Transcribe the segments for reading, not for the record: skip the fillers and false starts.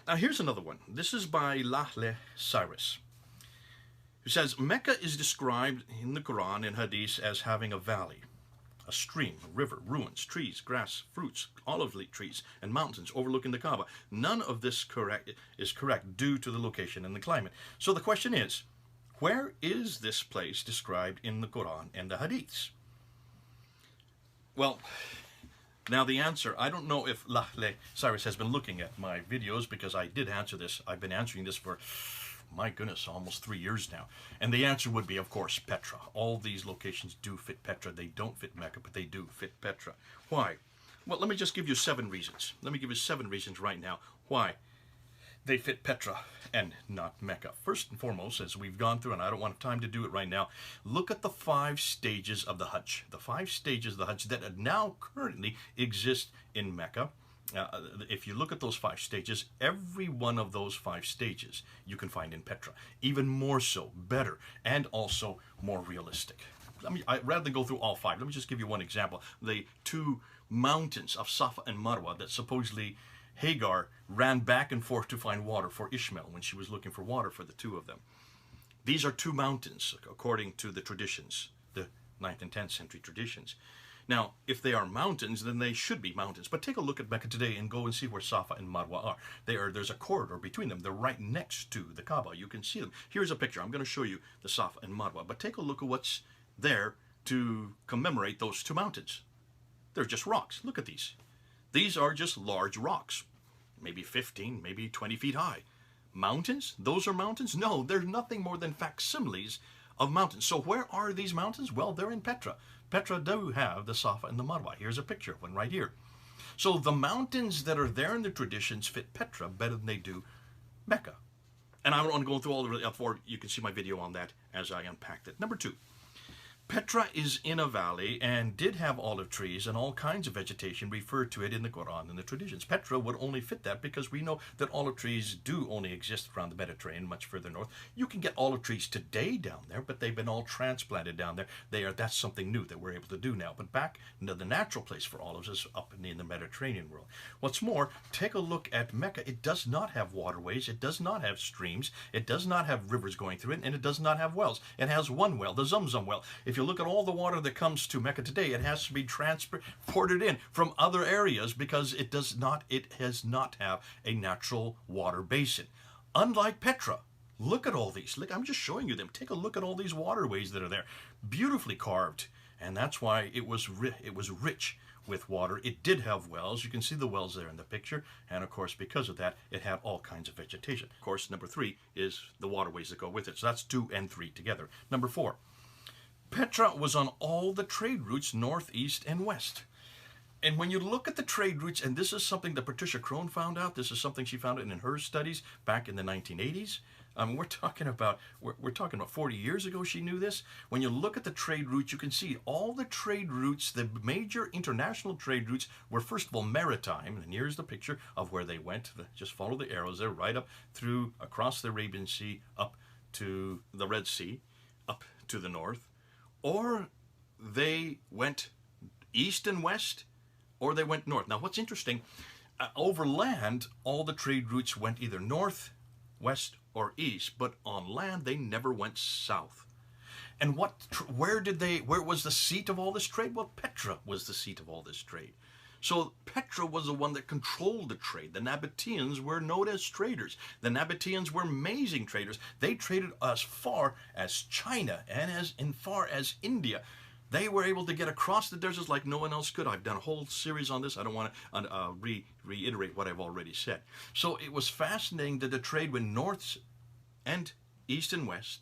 Now here's another one. This is by Lahle Cyrus, who says, Mecca is described in the Quran and Hadith as having a valley, a stream, a river, ruins, trees, grass, fruits, olive leaf trees, and mountains overlooking the Kaaba. None of this is correct due to the location and the climate. So the question is, where is this place described in the Quran and the Hadiths? Well, now the answer, I don't know if Lahle Cyrus has been looking at my videos, because I did answer this. I've been answering this for, my goodness, almost 3 years now. And the answer would be, of course, Petra. All these locations do fit Petra. They don't fit Mecca, but they do fit Petra. Why? Well, let me just give you 7 reasons. Let me give you 7 reasons right now why they fit Petra and not Mecca. First and foremost, as we've gone through, and I don't want time to do it right now, look at the 5 stages of the Hajj. The 5 stages of the Hajj that now currently exist in Mecca. If you look at those 5 stages, every one of those 5 stages you can find in Petra. Even more so, better, and also more realistic. Rather than go through all 5, let me just give you one example. The 2 mountains of Safa and Marwa that supposedly Hagar ran back and forth to find water for Ishmael when she was looking for water for the 2 of them. These are 2 mountains, according to the traditions, the 9th and 10th century traditions. Now, if they are mountains, then they should be mountains. But take a look at Mecca today and go and see where Safa and Marwa are. There's a corridor between them. They're right next to the Kaaba. You can see them. Here's a picture. I'm going to show you the Safa and Marwa. But take a look at what's there to commemorate those 2 mountains. They're just rocks. Look at these. These are just large rocks, maybe 15, maybe 20 feet high. Mountains? Those are mountains? No, they're nothing more than facsimiles of mountains. So where are these mountains? Well, they're in Petra. Petra do have the Safa and the Marwa. Here's a picture of one right here. So the mountains that are there in the traditions fit Petra better than they do Mecca. And I don't want to go through all the 4. You can see my video on that as I unpacked it. Number 2. Petra is in a valley and did have olive trees and all kinds of vegetation referred to it in the Quran and the traditions. Petra would only fit that because we know that olive trees do only exist around the Mediterranean, much further north. You can get olive trees today down there, but they've been all transplanted down there. That's something new that we're able to do now. But back into the natural place for olives is up in the Mediterranean world. What's more, take a look at Mecca. It does not have waterways. It does not have streams. It does not have rivers going through it, and it does not have wells. It has one well, the Zamzam well. If you look at all the water that comes to Mecca today, it has to be transported in from other areas because it has not have a natural water basin. Unlike Petra, look at all these. Look, I'm just showing you them. Take a look at all these waterways that are there, beautifully carved, and that's why it was rich with water. It did have wells. You can see the wells there in the picture, and of course, because of that, it had all kinds of vegetation. Of course, number 3 is the waterways that go with it. So that's 2 and 3 together. Number 4. Petra was on all the trade routes, north, east, and west. And when you look at the trade routes, and this is something that Patricia Crone found out, this is something she found out in her studies back in the 1980s. We're talking about 40 years ago she knew this. When you look at the trade routes, you can see all the trade routes, the major international trade routes were first of all maritime, and here's the picture of where they went. Just follow the arrows there, right up through, across the Arabian Sea, up to the Red Sea, up to the north. Or they went east and west, or they went north. Now, what's interesting, over land, all the trade routes went either north, west, or east, but on land, they never went south. And where was the seat of all this trade? Well, Petra was the seat of all this trade. So Petra was the one that controlled the trade. The Nabateans were known as traders. The Nabateans were amazing traders. They traded as far as China and as far as India. They were able to get across the deserts like no one else could. I've done a whole series on this. I don't want to reiterate what I've already said. So it was fascinating that the trade went north and east and west,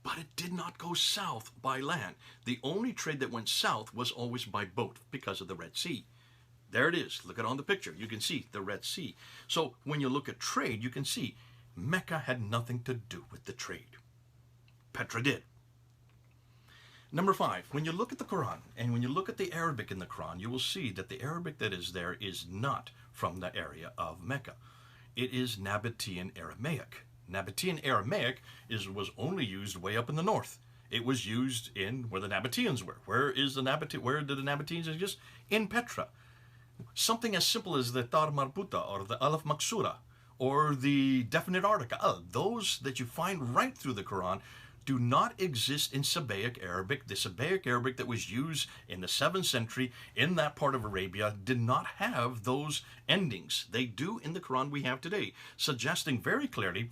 but it did not go south by land. The only trade that went south was always by boat because of the Red Sea. There it is. Look at it on the picture. You can see the Red Sea. So when you look at trade, you can see Mecca had nothing to do with the trade. Petra did. Number 5, when you look at the Quran and when you look at the Arabic in the Quran, you will see that the Arabic that is there is not from the area of Mecca. It is Nabatean Aramaic. Nabatean Aramaic was only used way up in the north. It was used in where the Nabateans were. Where did the Nabateans exist? In Petra. Something as simple as the tar marbuta or the alaf maksura or the definite article, those that you find right through the Quran, do not exist in Sabbaic Arabic. The Sabbaic Arabic that was used in the 7th century in that part of Arabia did not have those endings. They do in the Quran we have today, suggesting very clearly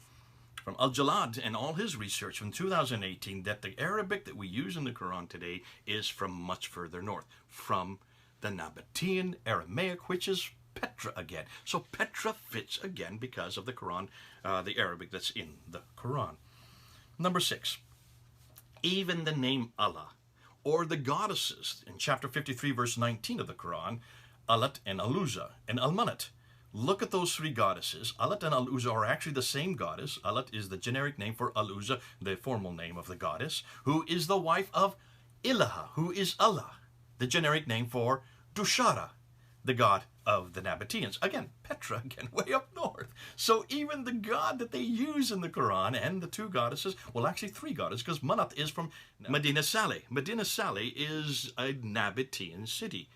from Al-Jalad and all his research from 2018 that the Arabic that we use in the Quran today is from much further north, from the Nabatean Aramaic, which is Petra again. So Petra fits again because of the Quran, the Arabic that's in the Quran. Number 6, even the name Allah or the goddesses in chapter 53 verse 19 of the Quran, Allat and Al-Uzza and Al-Manat. Look at those 3 goddesses. Allat and Al-Uzza are actually the same goddess. Allat is the generic name for Al-Uzza, the formal name of the goddess, who is the wife of Ilaha, who is Allah, the generic name for Dushara, the god of the Nabateans. Again, Petra, again, way up north. So even the god that they use in the Quran and the 2 goddesses, well, actually 3 goddesses, because Manat is from Medina Saleh. Medina Saleh is a Nabatean city.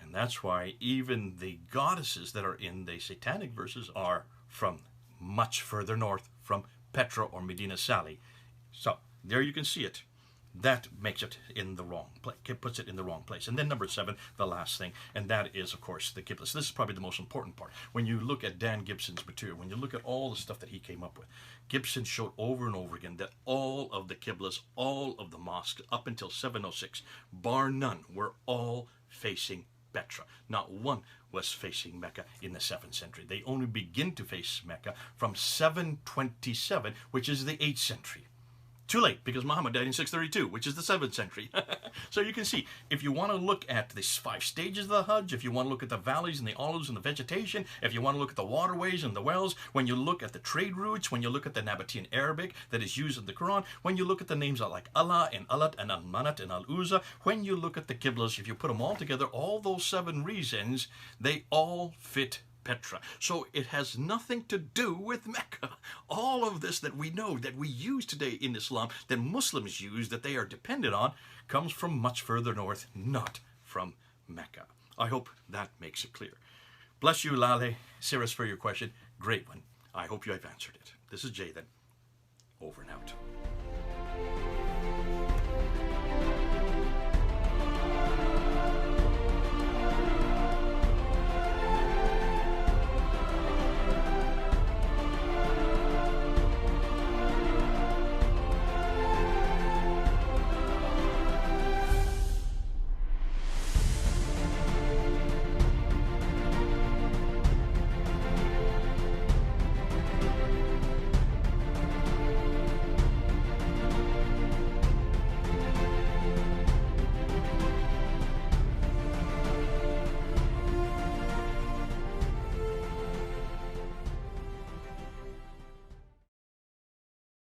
And that's why even the goddesses that are in the satanic verses are from much further north, from Petra or Medina Saleh. So there you can see it. That makes it in the wrong place, puts it in the wrong place. And then number 7, the last thing, and that is, of course, the Qiblas. This is probably the most important part. When you look at Dan Gibson's material, when you look at all the stuff that he came up with, Gibson showed over and over again that all of the Qiblas, all of the mosques up until 706, bar none, were all facing Petra. Not one was facing Mecca in the 7th century. They only begin to face Mecca from 727, which is the 8th century. Too late, because Muhammad died in 632, which is the 7th century. So you can see, if you want to look at the 5 stages of the Hajj, if you want to look at the valleys and the olives and the vegetation, if you want to look at the waterways and the wells, when you look at the trade routes, when you look at the Nabatean Arabic that is used in the Quran, when you look at the names like Allah and Allat and Al-Manat and Al-Uzza, when you look at the Qiblas, if you put them all together, all those 7 reasons, they all fit Petra. So it has nothing to do with Mecca. All of this that we know, that we use today in Islam, that Muslims use, that they are dependent on, comes from much further north, not from Mecca. I hope that makes it clear. Bless you, Lale, Cyrus, for your question. Great one. I hope you have answered it. This is Jay then. Over and out.